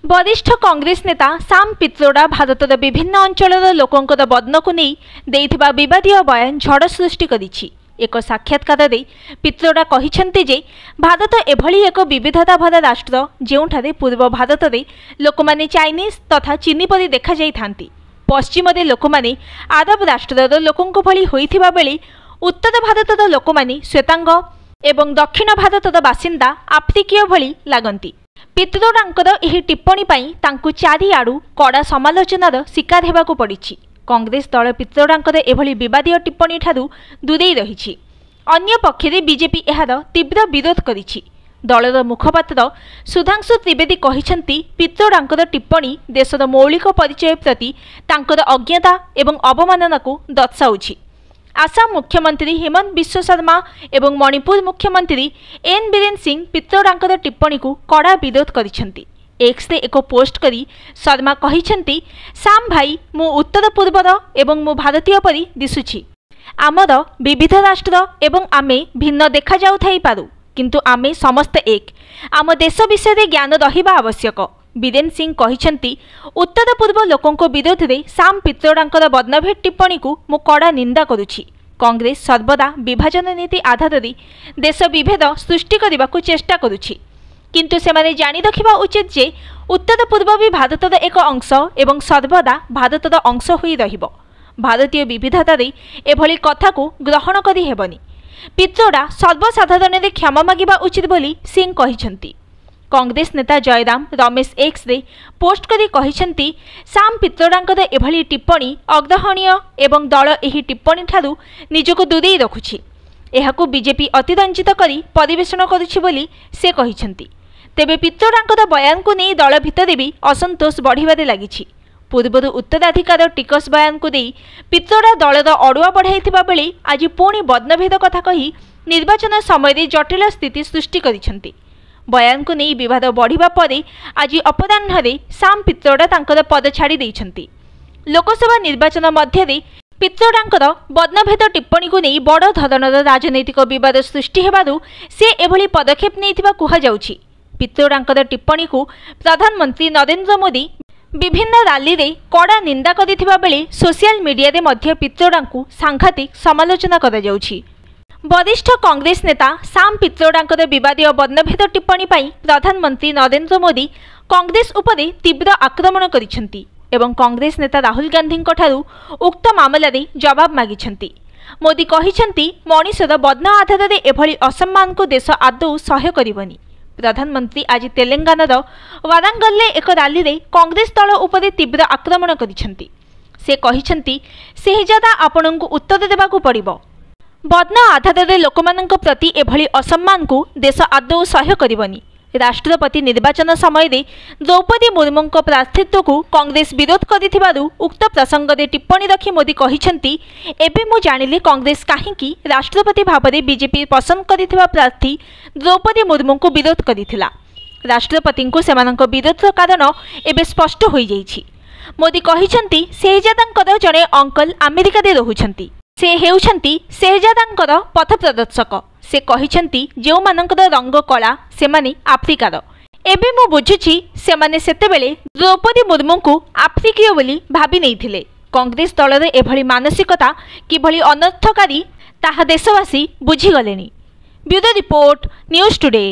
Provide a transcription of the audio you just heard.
वरिष्ठ कांग्रेस नेता साम पित्रोडा भारतर विभिन्न अंचलर लोकंकर बदन को नहीं देइथिबा विवादीय बयान झड़ सृष्टि करिछि। एक साक्षात्कार दे पित्रोडा कहिसेंति जे भारत एभली एक विविधता भरा राष्ट्र जेउठारे पूर्व भारत रे लोकमाने चाइनीज तथा चीनी परि देखा जाई थांती। पश्चिम रे लोकमाने आरब राष्ट्रर लोकंक भली होइथिबा बेले उत्तर भारतर लोकमाने श्वेतांग एवं दक्षिण भारतर बासिंदा आफ्रिकीय भली लागंती। पित्रोडांकर एही टिप्पणी पाई तांकु चारिआडु कड़ा समालोचनार शिकार हेबाकु पड़िछि। कांग्रेस दल पित्रोडांकर एभली विवादीय टिप्पणी ठारू दूरेई रहिछि। अन्य पक्षरे बीजेपी एहार तीव्र विरोध करिछि। दलर मुखपात्र सुधांशु त्रिवेदी कहिसेंति पित्रोडांकर टिप्पणी देशर मौलिक परिचय प्रति तांकर अज्ञता एवं अवमानना को दर्शाउछि। आसाम मुख्यमंत्री हेमंत बिश्व शर्मा एवं मणिपुर मुख्यमंत्री एन बीरेन सिंह पित्रोडांकर टिप्पणी को कड़ा विरोध करिसेंति। एक्स रे एक पोस्ट करी शर्मा कहिसेंति साम भाई मु उत्तर पूर्वर एवं मु भारतीय परि दिसुछि। आमर विविध राष्ट्र एवं आमे भिन्न देखा जाउ थाई पारु किंतु आमे समस्त एक। आम देश विषय ज्ञान रहिबा आवश्यक। बीरेन सिंह कहिसेंति उत्तर पूर्व लोकों विरोध में साम पित्रोडांकर बदनभेद टिप्पणी को मु कड़ा निंदा करुछि। कांग्रेस सर्वदा विभाजन नीति आधार देश विभेद सृष्टि करने को चेष्टा करुछि किंतु सेमाने जानी रखिबा उचित जे उत्तर पूर्व भी भारतर एक अंश एवं सर्वदा भारतर अंश होई रहिबो। भारतीय विविधता रे एभली कथा को ग्रहण करि हेबनी। पित्रोडा सर्वसाधारण रे क्षमा मागिबा उचित बोली सिंह कहिसेंति। कांग्रेस नेता Jairam Ramesh X ray post करी कहिसेंति साम पित्रोडांकर एभली टिप्पणी अग्रहणीय एवं दल एही टिप्पणी ठारू निजको दूरेई रखुछि। एहाकु बीजेपी अतिरंजित करी परिवेषण करुछि बोली से कहिसेंति। तेबे पित्रोडांकर बयान को नहीं दल भितर भी असंतोष बढ़िबारे लागिछि। पूर्वरु उत्तराधिकार टिकस बयान को देई पित्रोडा दलर अड़ुआ बढ़ाइथिबा बेले आज पुणी बदनभेद कथा कही निर्वाचन समय जटिल स्थिति सृष्टि करिसेंति। बयान को नहीं विवाद बढ़िबा परे आज अपराह्न साम पित्रोडा तांकर पद छाड़ी देइछंती। लोकसभा निर्वाचन मध्य पित्रोडांकर बदनभेद टिप्पणी को नहीं बड़ धरणर राजनैतिक विवाद सृष्टि हेबारु से एभली पदक्षेप नेइथिबा कुहा जाउछि। पित्रोडांकर टिप्पणी को प्रधानमंत्री नरेंद्र मोदी विभिन्न रैली रे कड़ा निंदा करिथिबा बेले सोशल मीडिया रे मध्य पित्रोडांकु सांघातिक समालोचना करा जाउछि। वरिष्ठ कांग्रेस नेता साम पित्रोडांकर विवादीय बदनभेद टिप्पणी पाई प्रधानमंत्री नरेंद्र मोदी कांग्रेस उपरे तीव्र आक्रमण करिसेंति एवं कांग्रेस नेता राहुल गांधी ठारू उक्त मामला रे जवाब मागिसेंति। मोदी कहिसेंति मनीषर बदन आधार रे एभली असम्मान को देश आदौ सह्य करिबनी। प्रधानमंत्री आज तेलंगानार वारांगल एक रैली रे कांग्रेस दल उपरे तीव्र आक्रमण करिसेंति। से कहिसेंति सेहि जादा आपणଙ୍କୁ उत्तर देबाकू पड़िबो। बदन आधार लोकमानंक प्रति एभली असम्मान को देश आदौ सह्य करिबनी। राष्ट्रपति निर्वाचन समय द्रौपदी मुर्मूंक प्रार्थित्व को कांग्रेस विरोध करिथिबारु उक्त प्रसंग रे टिप्पणी रखी मोदी कहिसेंति एबे मु जानिले कांग्रेस काहींकी राष्ट्रपति भावरे बीजेपी पसंद करिथिबा प्रार्थी द्रौपदी मुर्मू को विरोध करिथिला। राष्ट्रपति को सेमानंक विरोधर कारण एबे स्पष्ट होई जाइछि। मोदी कहिसेंति शहजादांकर जणे अंकल अमेरिका रे रहुछंती। से हेउछंती शहजादांकर पथ प्रदर्शक। से कहिसेंति जेउ मानंकर रंग कला सेमाने आफ्रिकार। एबे मु बुझुछि सेमाने सेतेबेले द्रौपदी मुर्मू को आफ्रिकीय बोली भाबी नैथिले। कांग्रेस दलर एभली मानसिकता किभली अनर्थकारी ताहा देशवासी बुझिगलेनी। Bureau report news today.